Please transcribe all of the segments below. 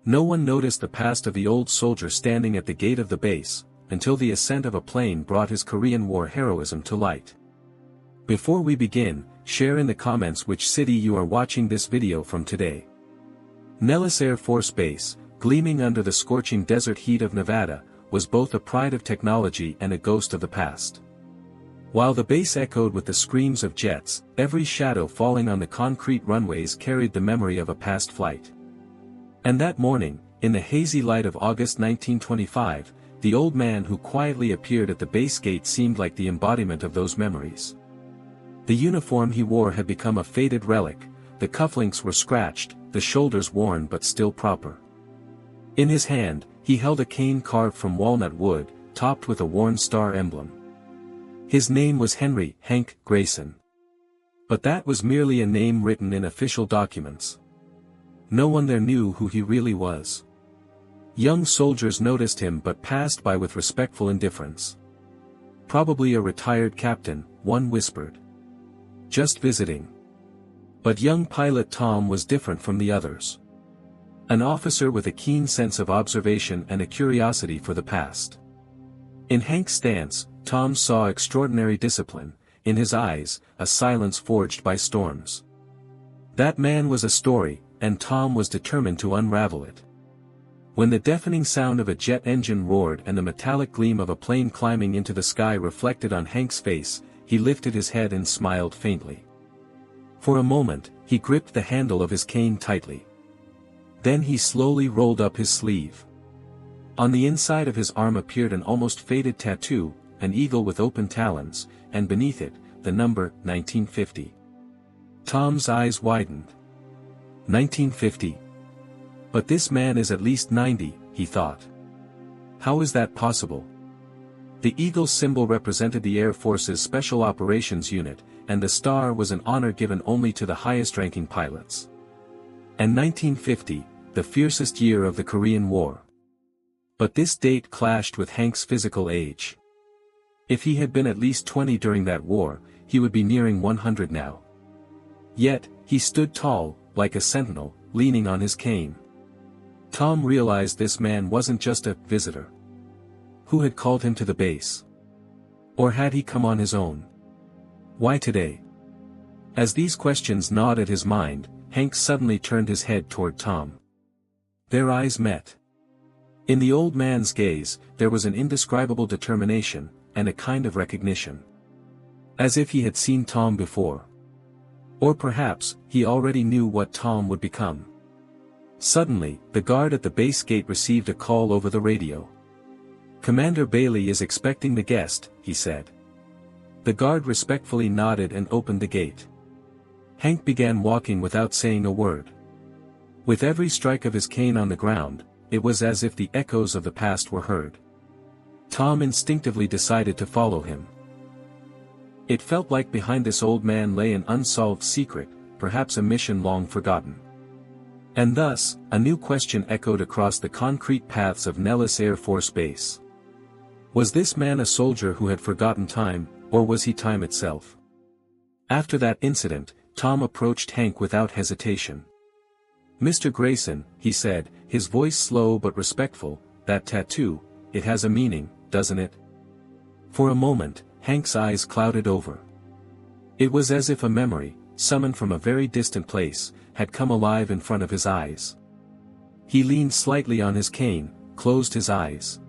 No one noticed the past of the old soldier standing at the gate of the base, until the ascent of a plane brought his Korean War heroism to light. Before we begin, share in the comments which city you are watching this video from today. Nellis Air Force Base, gleaming under the scorching desert heat of Nevada, was both a pride of technology and a ghost of the past. While the base echoed with the screams of jets, every shadow falling on the concrete runways carried the memory of a past flight. And that morning, in the hazy light of August 1925, the old man who quietly appeared at the base gate seemed like the embodiment of those memories. The uniform he wore had become a faded relic, the cufflinks were scratched, the shoulders worn but still proper. In his hand, he held a cane carved from walnut wood, topped with a worn star emblem. His name was Hank Grayson. But that was merely a name written in official documents. No one there knew who he really was. Young soldiers noticed him but passed by with respectful indifference. Probably a retired captain, one whispered. Just visiting. But young pilot Tom was different from the others. An officer with a keen sense of observation and a curiosity for the past. In Hank's stance, Tom saw extraordinary discipline, in his eyes, a silence forged by storms. That man was a story, and Tom was determined to unravel it. When the deafening sound of a jet engine roared and the metallic gleam of a plane climbing into the sky reflected on Hank's face, he lifted his head and smiled faintly. For a moment, he gripped the handle of his cane tightly. Then he slowly rolled up his sleeve. On the inside of his arm appeared an almost faded tattoo, an eagle with open talons, and beneath it, the number 1950. Tom's eyes widened. 1950. But this man is at least 90, he thought. How is that possible? The eagle's symbol represented the Air Force's Special Operations Unit, and the star was an honor given only to the highest-ranking pilots. And 1950, the fiercest year of the Korean War. But this date clashed with Hank's physical age. If he had been at least 20 during that war, he would be nearing 100 now. Yet, he stood tall, like a sentinel, leaning on his cane. Tom realized this man wasn't just a visitor. Who had called him to the base? Or had he come on his own? Why today? As these questions gnawed at his mind, Hank suddenly turned his head toward Tom. Their eyes met. In the old man's gaze, there was an indescribable determination, and a kind of recognition. As if he had seen Tom before. Or perhaps, he already knew what Tom would become. Suddenly, the guard at the base gate received a call over the radio. "Commander Bailey is expecting the guest," he said. The guard respectfully nodded and opened the gate. Hank began walking without saying a word. With every strike of his cane on the ground, it was as if the echoes of the past were heard. Tom instinctively decided to follow him. It felt like behind this old man lay an unsolved secret, perhaps a mission long forgotten. And thus, a new question echoed across the concrete paths of Nellis Air Force Base. Was this man a soldier who had forgotten time, or was he time itself? After that incident, Tom approached Hank without hesitation. "Mr. Grayson," he said, his voice slow but respectful, "that tattoo, it has a meaning, doesn't it?" For a moment, Hank's eyes clouded over. It was as if a memory, summoned from a very distant place, had come alive in front of his eyes. He leaned slightly on his cane, closed his eyes.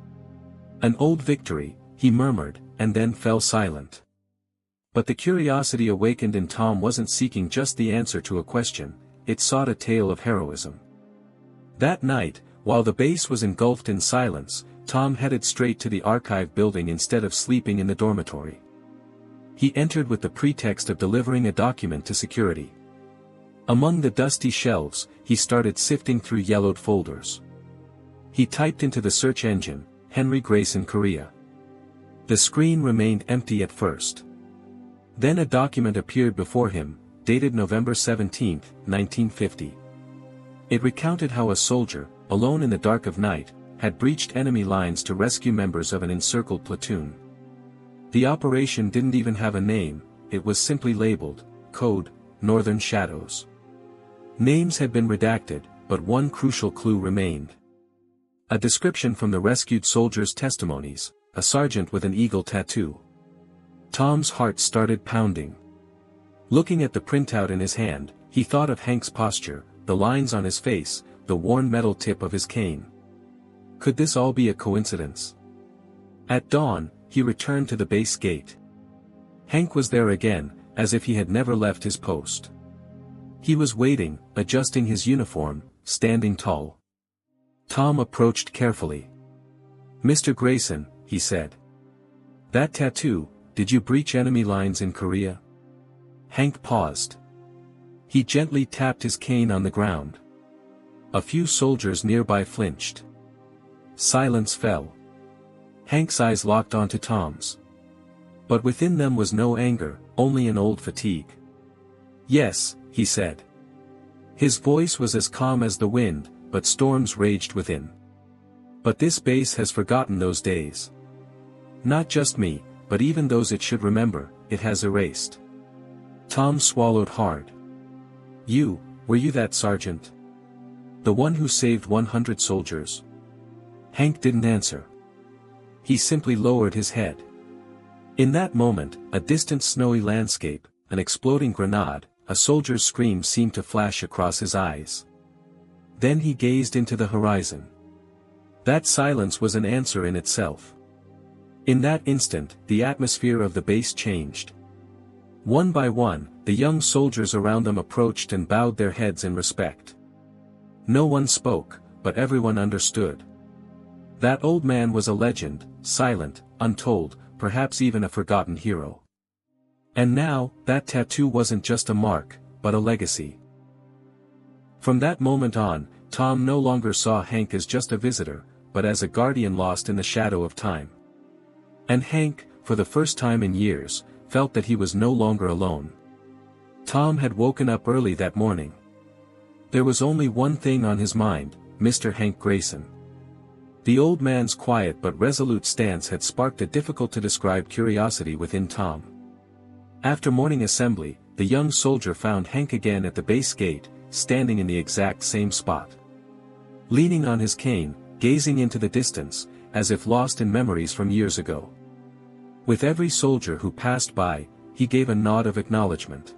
"An old victory," he murmured, and then fell silent. But the curiosity awakened in Tom wasn't seeking just the answer to a question, it sought a tale of heroism. That night, while the base was engulfed in silence, Tom headed straight to the archive building instead of sleeping in the dormitory. He entered with the pretext of delivering a document to security. Among the dusty shelves, he started sifting through yellowed folders. He typed into the search engine, "Henry Grayson, Korea." The screen remained empty at first. Then a document appeared before him, dated November 17, 1950. It recounted how a soldier, alone in the dark of night, had breached enemy lines to rescue members of an encircled platoon. The operation didn't even have a name, it was simply labeled, Code, Northern Shadows. Names had been redacted, but one crucial clue remained. A description from the rescued soldier's testimonies, a sergeant with an eagle tattoo. Tom's heart started pounding. Looking at the printout in his hand, he thought of Hank's posture, the lines on his face, the worn metal tip of his cane. Could this all be a coincidence? At dawn, he returned to the base gate. Hank was there again, as if he had never left his post. He was waiting, adjusting his uniform, standing tall. Tom approached carefully. "Mr. Grayson," he said. "That tattoo, did you breach enemy lines in Korea?" Hank paused. He gently tapped his cane on the ground. A few soldiers nearby flinched. Silence fell. Hank's eyes locked onto Tom's. But within them was no anger, only an old fatigue. "Yes," he said. His voice was as calm as the wind, but storms raged within. "But this base has forgotten those days. Not just me, but even those it should remember, it has erased." Tom swallowed hard. Were you that sergeant? The one who saved 100 soldiers?" Hank didn't answer. He simply lowered his head. In that moment, a distant snowy landscape, an exploding grenade, a soldier's scream seemed to flash across his eyes. Then he gazed into the horizon. That silence was an answer in itself. In that instant, the atmosphere of the base changed. One by one, the young soldiers around them approached and bowed their heads in respect. No one spoke, but everyone understood. That old man was a legend, silent, untold, perhaps even a forgotten hero. And now, that tattoo wasn't just a mark, but a legacy. From that moment on, Tom no longer saw Hank as just a visitor, but as a guardian lost in the shadow of time. And Hank, for the first time in years, felt that he was no longer alone. Tom had woken up early that morning. There was only one thing on his mind, Mr. Hank Grayson. The old man's quiet but resolute stance had sparked a difficult-to-describe curiosity within Tom. After morning assembly, the young soldier found Hank again at the base gate, standing in the exact same spot. Leaning on his cane, gazing into the distance, as if lost in memories from years ago. With every soldier who passed by, he gave a nod of acknowledgement.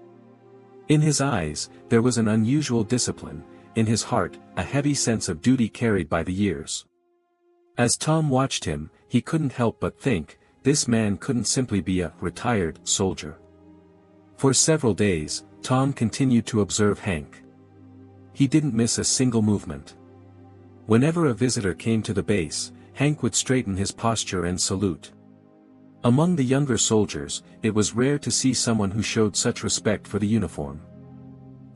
In his eyes, there was an unusual discipline, in his heart, a heavy sense of duty carried by the years. As Tom watched him, he couldn't help but think, this man couldn't simply be a retired soldier. For several days, Tom continued to observe Hank. He didn't miss a single movement. Whenever a visitor came to the base, Hank would straighten his posture and salute. Among the younger soldiers, it was rare to see someone who showed such respect for the uniform.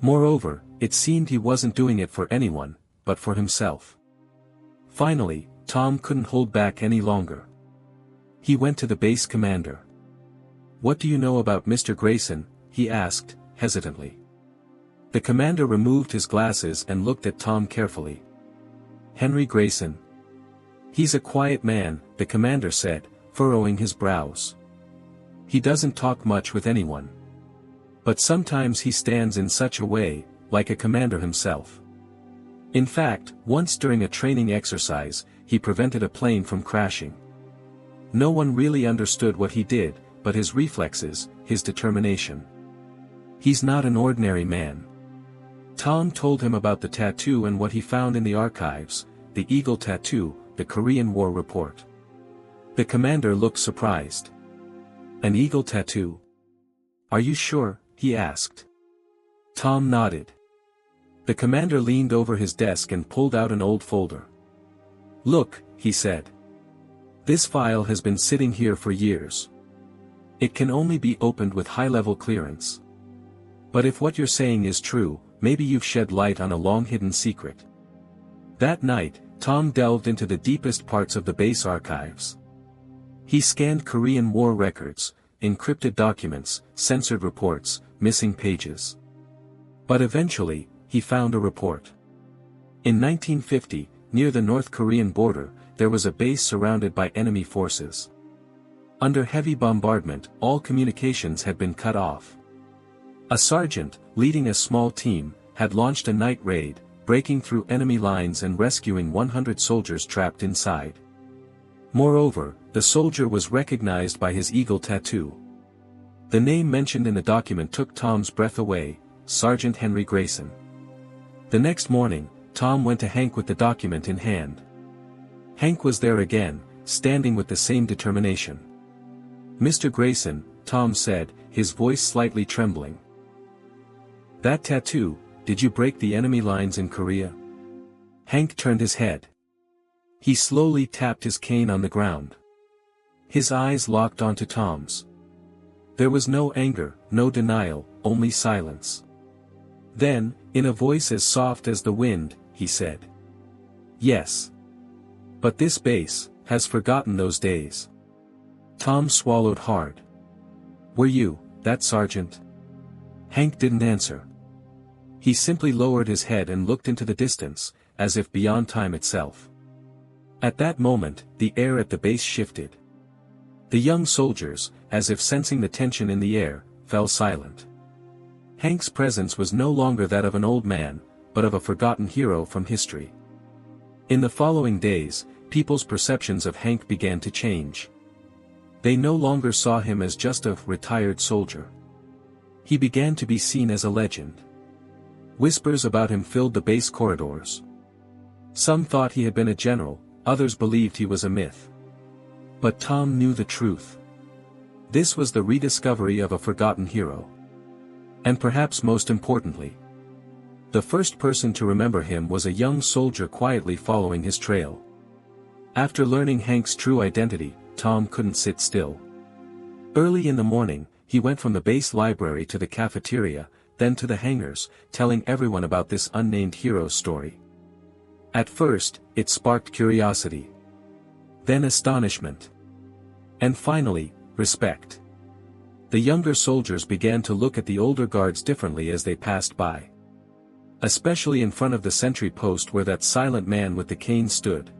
Moreover, it seemed he wasn't doing it for anyone, but for himself. Finally, Tom couldn't hold back any longer. He went to the base commander. "What do you know about Mr. Grayson?" he asked, hesitantly. The commander removed his glasses and looked at Tom carefully. "Henry Grayson. He's a quiet man," the commander said, furrowing his brows. "He doesn't talk much with anyone. But sometimes he stands in such a way, like a commander himself. In fact, once during a training exercise, he prevented a plane from crashing. No one really understood what he did, but his reflexes, his determination. He's not an ordinary man." Tom told him about the tattoo and what he found in the archives, the eagle tattoo, the Korean War report. The commander looked surprised. "An eagle tattoo? Are you sure?" he asked. Tom nodded. The commander leaned over his desk and pulled out an old folder. "Look," he said. "This file has been sitting here for years. It can only be opened with high-level clearance. But if what you're saying is true, maybe you've shed light on a long-hidden secret." That night, Tom delved into the deepest parts of the base archives. He scanned Korean War records, encrypted documents, censored reports, missing pages. But eventually, he found a report. In 1950, near the North Korean border, there was a base surrounded by enemy forces. Under heavy bombardment, all communications had been cut off. A sergeant, leading a small team, had launched a night raid, breaking through enemy lines and rescuing 100 soldiers trapped inside. Moreover, the soldier was recognized by his eagle tattoo. The name mentioned in the document took Tom's breath away, Sergeant Henry Grayson. The next morning, Tom went to Hank with the document in hand. Hank was there again, standing with the same determination. "Mr. Grayson," Tom said, his voice slightly trembling. "That tattoo, did you break the enemy lines in Korea?" Hank turned his head. He slowly tapped his cane on the ground. His eyes locked onto Tom's. There was no anger, no denial, only silence. Then, in a voice as soft as the wind, he said, "Yes. But this base has forgotten those days." Tom swallowed hard. "Were you, that sergeant?" Hank didn't answer. He simply lowered his head and looked into the distance, as if beyond time itself. At that moment, the air at the base shifted. The young soldiers, as if sensing the tension in the air, fell silent. Hank's presence was no longer that of an old man, but of a forgotten hero from history. In the following days, people's perceptions of Hank began to change. They no longer saw him as just a retired soldier. He began to be seen as a legend. Whispers about him filled the base corridors. Some thought he had been a general, others believed he was a myth. But Tom knew the truth. This was the rediscovery of a forgotten hero. And perhaps most importantly, the first person to remember him was a young soldier quietly following his trail. After learning Hank's true identity, Tom couldn't sit still. Early in the morning, he went from the base library to the cafeteria, then to the hangars, telling everyone about this unnamed hero's story. At first, it sparked curiosity. Then astonishment. And finally, respect. The younger soldiers began to look at the older guards differently as they passed by. Especially in front of the sentry post where that silent man with the cane stood.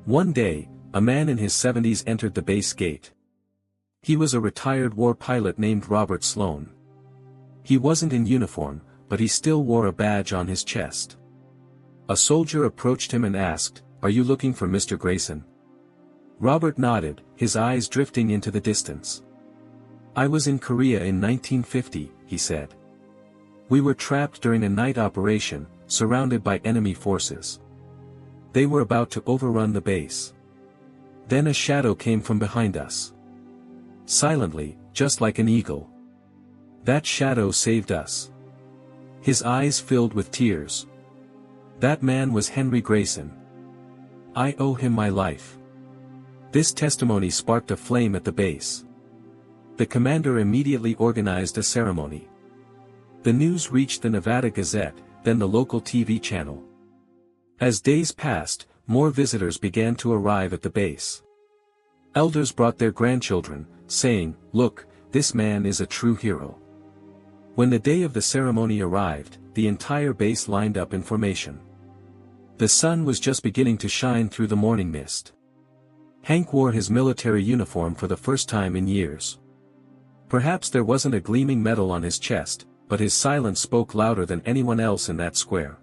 One day, a man in his 70s entered the base gate. He was a retired war pilot named Robert Sloan. He wasn't in uniform, but he still wore a badge on his chest. A soldier approached him and asked, "Are you looking for Mr. Grayson?" Robert nodded, his eyes drifting into the distance. "I was in Korea in 1950, he said. We were trapped during a night operation, surrounded by enemy forces. They were about to overrun the base. Then a shadow came from behind us. Silently, just like an eagle. That shadow saved us." His eyes filled with tears. "That man was Henry Grayson. I owe him my life." This testimony sparked a flame at the base. The commander immediately organized a ceremony. The news reached the Nevada Gazette, then the local TV channel. As days passed, more visitors began to arrive at the base. Elders brought their grandchildren, saying, "Look, this man is a true hero." When the day of the ceremony arrived, the entire base lined up in formation. The sun was just beginning to shine through the morning mist. Hank wore his military uniform for the first time in years. Perhaps there wasn't a gleaming medal on his chest, but his silence spoke louder than anyone else in that square.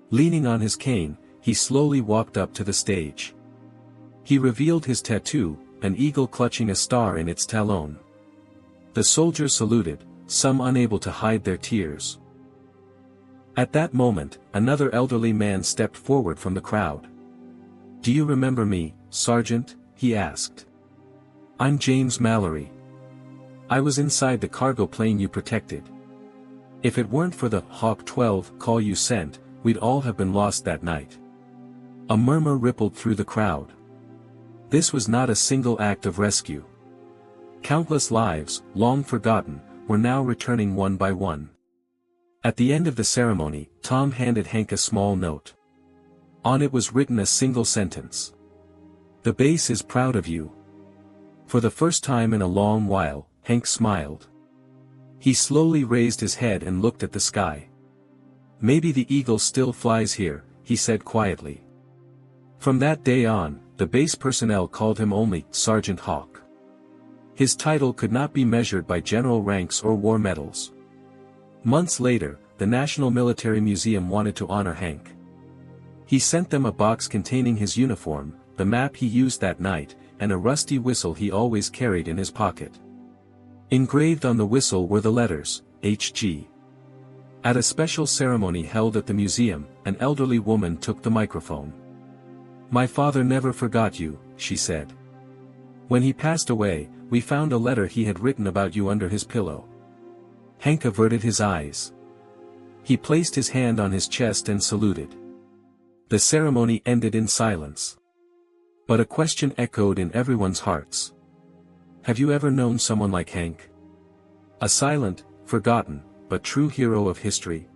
Leaning on his cane, he slowly walked up to the stage. He revealed his tattoo, an eagle clutching a star in its talon. The soldiers saluted, some unable to hide their tears. At that moment, another elderly man stepped forward from the crowd. "Do you remember me, Sergeant?" he asked. "I'm James Mallory. I was inside the cargo plane you protected. If it weren't for the Hawk 12 call you sent, we'd all have been lost that night." A murmur rippled through the crowd. This was not a single act of rescue. Countless lives, long forgotten, were now returning one by one. At the end of the ceremony, Tom handed Hank a small note. On it was written a single sentence. "The base is proud of you." For the first time in a long while, Hank smiled. He slowly raised his head and looked at the sky. "Maybe the eagle still flies here," he said quietly. From that day on, the base personnel called him only Sergeant Hawk. His title could not be measured by general ranks or war medals. Months later, the National Military Museum wanted to honor Hank. He sent them a box containing his uniform, the map he used that night, and a rusty whistle he always carried in his pocket. Engraved on the whistle were the letters, HG. At a special ceremony held at the museum, an elderly woman took the microphone. "My father never forgot you," she said. "When he passed away, we found a letter he had written about you under his pillow." Hank averted his eyes. He placed his hand on his chest and saluted. The ceremony ended in silence. But a question echoed in everyone's hearts. Have you ever known someone like Hank? A silent, forgotten, but true hero of history.